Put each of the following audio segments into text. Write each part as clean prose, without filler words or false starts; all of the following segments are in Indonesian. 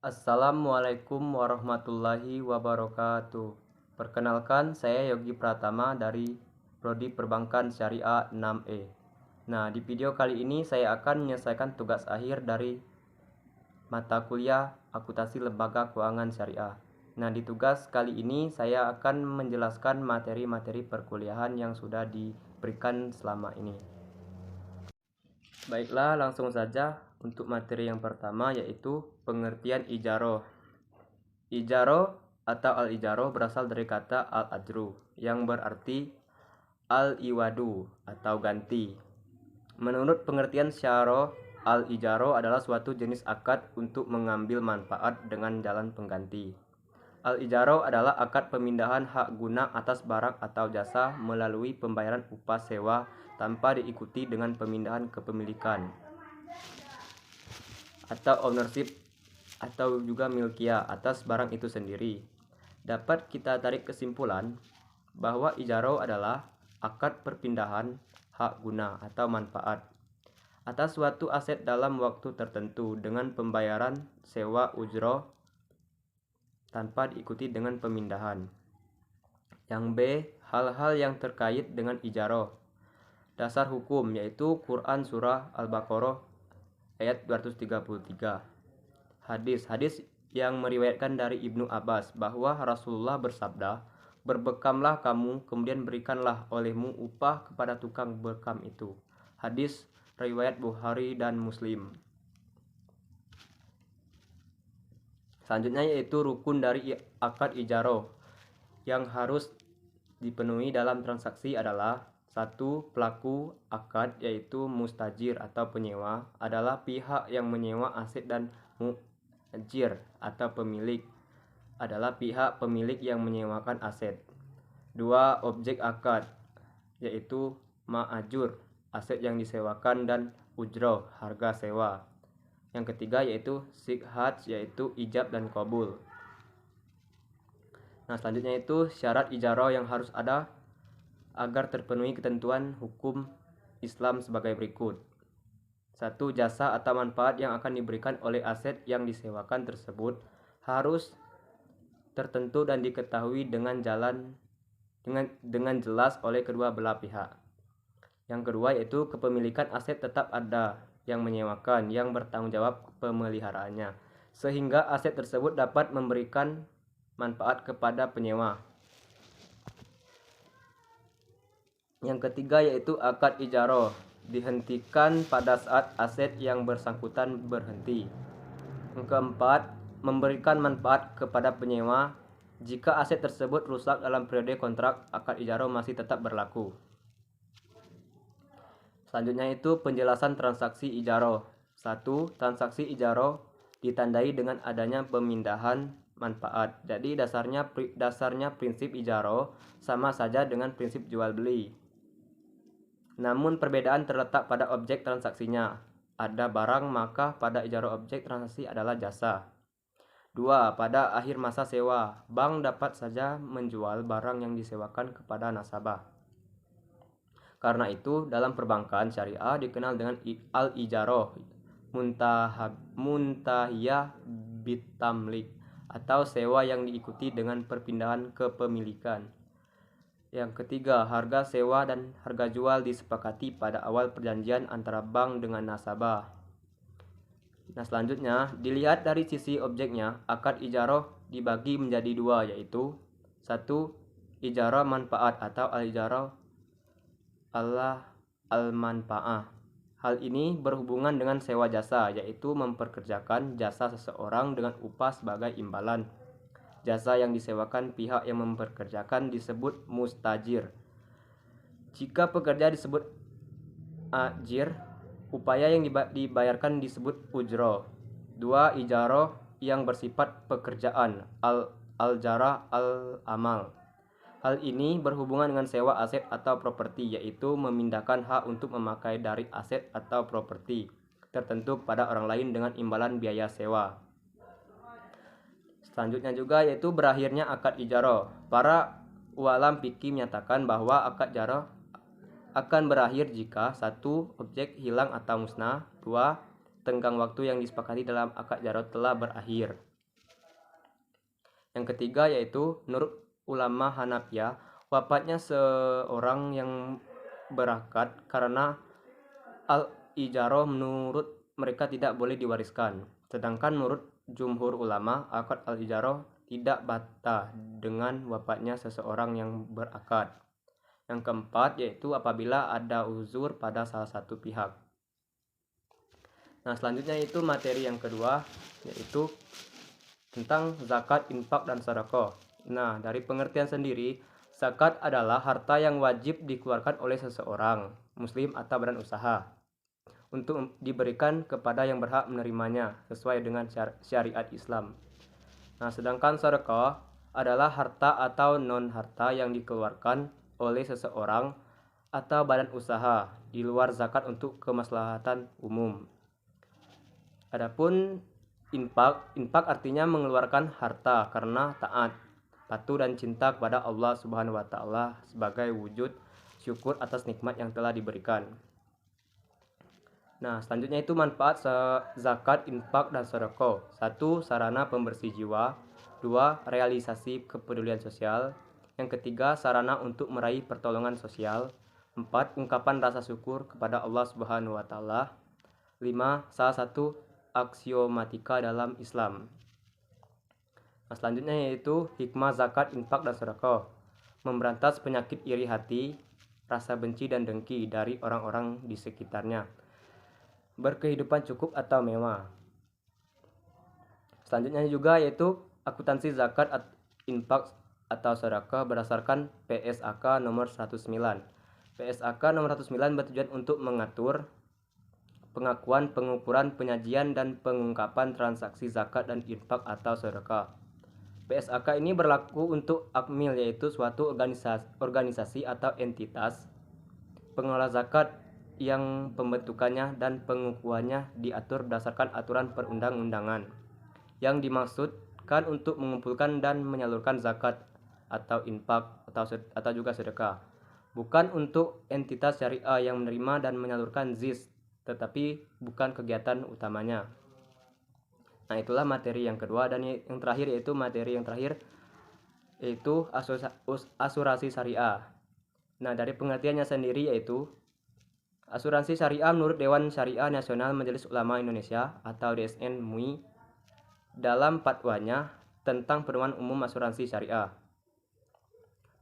Assalamualaikum warahmatullahi wabarakatuh. Perkenalkan, saya Yogi Pratama dari Prodi Perbankan Syariah 6E. Nah, di video kali ini saya akan menyelesaikan tugas akhir dari mata kuliah Akuntansi Lembaga Keuangan Syariah. Nah, di tugas kali ini saya akan menjelaskan materi-materi perkuliahan yang sudah diberikan selama ini. Baiklah, langsung saja untuk materi yang pertama, yaitu pengertian ijaroh. Ijaroh atau al-ijaroh berasal dari kata al-ajru yang berarti al-iwadu atau ganti. Menurut pengertian syarah, al-ijaroh adalah suatu jenis akad untuk mengambil manfaat dengan jalan pengganti. Al-ijaroh adalah akad pemindahan hak guna atas barang atau jasa melalui pembayaran upah sewa tanpa diikuti dengan pemindahan kepemilikan atau ownership atau juga milkiah atas barang itu sendiri. Dapat kita tarik kesimpulan bahwa ijaroh adalah akad perpindahan hak guna atau manfaat atas suatu aset dalam waktu tertentu dengan pembayaran sewa ujroh tanpa diikuti dengan pemindahan. Yang B, hal-hal yang terkait dengan ijaroh. Dasar hukum yaitu Quran Surah Al-Baqarah ayat 233. Hadis yang meriwayatkan dari Ibnu Abbas bahwa Rasulullah bersabda, "Berbekamlah kamu, kemudian berikanlah olehmu upah kepada tukang bekam itu." Hadis riwayat Bukhari dan Muslim. Selanjutnya yaitu rukun dari akad ijaroh yang harus dipenuhi dalam transaksi adalah: 1. Pelaku akad yaitu mustajir atau penyewa adalah pihak yang menyewa aset, dan muajir atau pemilik adalah pihak pemilik yang menyewakan aset. 2. Objek akad yaitu ma'ajur, aset yang disewakan, dan ujroh, harga sewa. Yang ketiga yaitu sikhat yaitu ijab dan qabul. Nah, selanjutnya itu syarat ijaroh yang harus ada agar terpenuhi ketentuan hukum Islam sebagai berikut. 1. Jasa atau manfaat yang akan diberikan oleh aset yang disewakan tersebut harus tertentu dan diketahui dengan jelas oleh kedua belah pihak. Yang kedua yaitu kepemilikan aset tetap ada yang menyewakan yang bertanggung jawab pemeliharaannya, sehingga aset tersebut dapat memberikan manfaat kepada penyewa. Yang ketiga yaitu akad ijaroh dihentikan pada saat aset yang bersangkutan berhenti. Yang keempat, memberikan manfaat kepada penyewa jika aset tersebut rusak dalam periode kontrak, akad ijaroh masih tetap berlaku. Selanjutnya itu penjelasan transaksi ijaroh. 1. Transaksi ijaroh ditandai dengan adanya pemindahan manfaat. Jadi dasarnya prinsip ijaroh sama saja dengan prinsip jual beli. Namun perbedaan terletak pada objek transaksinya. Ada barang, maka pada ijaroh objek transaksi adalah jasa. 2. Pada akhir masa sewa, bank dapat saja menjual barang yang disewakan kepada nasabah. Karena itu, dalam perbankan syariah dikenal dengan al-ijaroh muntahiyah bitamlik atau sewa yang diikuti dengan perpindahan kepemilikan. Yang ketiga, harga sewa dan harga jual disepakati pada awal perjanjian antara bank dengan nasabah. Nah, selanjutnya dilihat dari sisi objeknya, akad ijaroh dibagi menjadi dua, yaitu 1. Ijarah manfaat atau al-ijarah al-manfa'ah. Hal ini berhubungan dengan sewa jasa, yaitu memperkerjakan jasa seseorang dengan upah sebagai imbalan. Jasa yang disewakan pihak yang memperkerjakan disebut mustajir. Jika pekerja disebut ajir, upaya yang dibayarkan disebut ujroh. 2. Ijaroh yang bersifat pekerjaan al-jarah al-amal. Hal ini berhubungan dengan sewa aset atau properti, yaitu memindahkan hak untuk memakai dari aset atau properti tertentu pada orang lain dengan imbalan biaya sewa. Selanjutnya juga yaitu berakhirnya akad ijaroh. Para ualam fikih menyatakan bahwa akad ijaroh akan berakhir jika 1. Objek hilang atau musnah. 2. Tenggang waktu yang disepakati dalam akad ijaroh telah berakhir. Yang ketiga yaitu menurut ulama Hanafiyah, wafatnya seorang yang berakad karena al-ijarah menurut mereka tidak boleh diwariskan. Sedangkan menurut jumhur ulama, akad al-ijarah tidak batal dengan wafatnya seseorang yang berakad. Yang keempat yaitu apabila ada uzur pada salah satu pihak. Nah, selanjutnya itu materi yang kedua yaitu tentang zakat, infak, dan sedekah. Nah, dari pengertian sendiri, zakat adalah harta yang wajib dikeluarkan oleh seseorang, muslim atau badan usaha, untuk diberikan kepada yang berhak menerimanya sesuai dengan syariat Islam. Nah, sedangkan sedekah adalah harta atau non-harta yang dikeluarkan oleh seseorang atau badan usaha di luar zakat untuk kemaslahatan umum. Adapun infak artinya mengeluarkan harta karena taat, patuh dan cinta kepada Allah Subhanahu wa taala sebagai wujud syukur atas nikmat yang telah diberikan. Nah, selanjutnya itu manfaat zakat, infak, dan sedekah. 1. Sarana pembersih jiwa. 2. Realisasi kepedulian sosial. Yang ketiga, sarana untuk meraih pertolongan sosial. 4. Ungkapan rasa syukur kepada Allah Subhanahu wa taala. 5. Salah satu aksiomatika dalam Islam. Nah, selanjutnya yaitu hikmah zakat, infak, dan sedekah. Memberantas penyakit iri hati, rasa benci dan dengki dari orang-orang di sekitarnya. Berkehidupan cukup atau mewah. Selanjutnya juga yaitu akuntansi zakat, infak, atau sedekah berdasarkan PSAK nomor 109. PSAK nomor 109 bertujuan untuk mengatur pengakuan, pengukuran, penyajian, dan pengungkapan transaksi zakat dan infak atau sedekah. PSAK ini berlaku untuk akmil, yaitu suatu organisasi atau entitas pengelola zakat yang pembentukannya dan pengukuhannya diatur berdasarkan aturan perundang-undangan yang dimaksudkan untuk mengumpulkan dan menyalurkan zakat atau infak atau juga sedekah, bukan untuk entitas syariah yang menerima dan menyalurkan ZIS, tetapi bukan kegiatan utamanya. Nah, itulah materi yang kedua. Dan yang terakhir yaitu materi yang terakhir yaitu asuransi syariah. Nah, dari pengertiannya sendiri yaitu asuransi syariah menurut Dewan Syariah Nasional Majelis Ulama Indonesia atau DSN MUI dalam fatwanya tentang pedoman umum asuransi syariah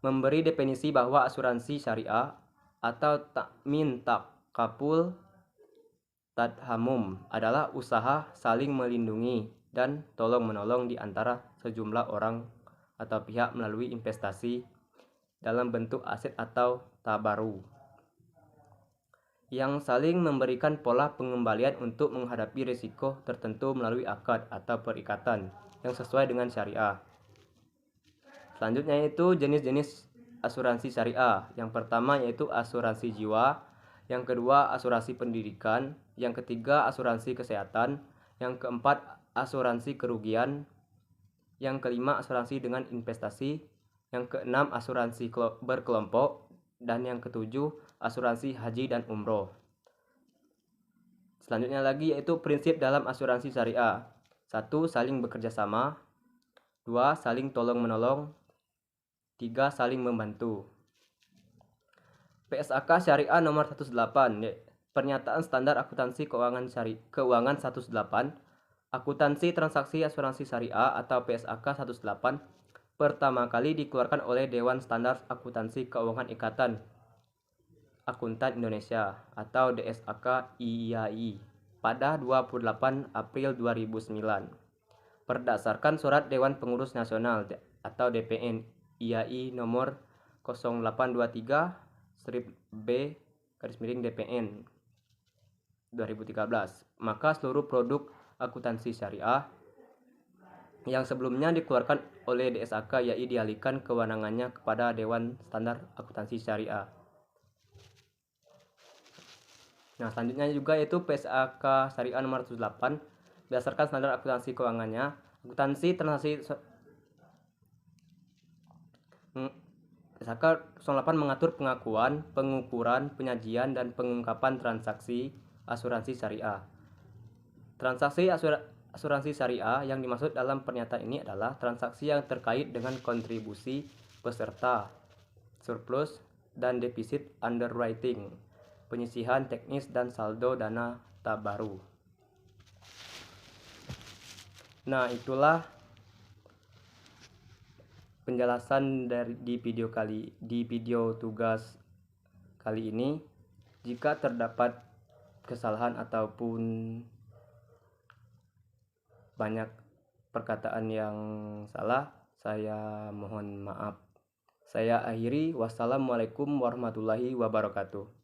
memberi definisi bahwa asuransi syariah atau takmin takaful tadhamum adalah usaha saling melindungi dan tolong-menolong di antara sejumlah orang atau pihak melalui investasi dalam bentuk aset atau tabaru yang saling memberikan pola pengembalian untuk menghadapi risiko tertentu melalui akad atau perikatan yang sesuai dengan syariah. Selanjutnya yaitu jenis-jenis asuransi syariah. Yang pertama yaitu asuransi jiwa, yang kedua asuransi pendidikan, yang ketiga asuransi kesehatan, yang keempat asuransi kerugian, yang kelima asuransi dengan investasi, yang keenam asuransi berkelompok, dan yang ketujuh asuransi haji dan umroh. Selanjutnya lagi yaitu prinsip dalam asuransi syariah. 1. Saling bekerja sama. 2. Saling tolong-menolong. 3. Saling membantu. PSAK Syariah nomor 108, Pernyataan Standar Akuntansi Keuangan 108, Akuntansi Transaksi Asuransi Syariah atau PSAK 108 pertama kali dikeluarkan oleh Dewan Standar Akuntansi Keuangan Ikatan Akuntan Indonesia atau DSAK IAI pada 28 April 2009 berdasarkan Surat Dewan Pengurus Nasional atau DPN IAI nomor 0823/B/DPN 2013. Maka seluruh produk akuntansi syariah yang sebelumnya dikeluarkan oleh DSAK IAI dialihkan kewenangannya kepada Dewan Standar Akuntansi Syariah. Nah, selanjutnya juga yaitu PSAK Syariah nomor 108 berdasarkan standar akuntansi keuangannya, akuntansi transaksi PSAK 08 mengatur pengakuan, pengukuran, penyajian, dan pengungkapan transaksi asuransi syariah. asuransi syariah yang dimaksud dalam pernyataan ini adalah transaksi yang terkait dengan kontribusi peserta, surplus dan defisit underwriting, penyisihan teknis dan saldo dana tabaru. Nah, itulah penjelasan di video tugas kali ini. Jika terdapat kesalahan ataupun banyak perkataan yang salah, saya mohon maaf. Saya akhiri. Wassalamualaikum warahmatullahi wabarakatuh.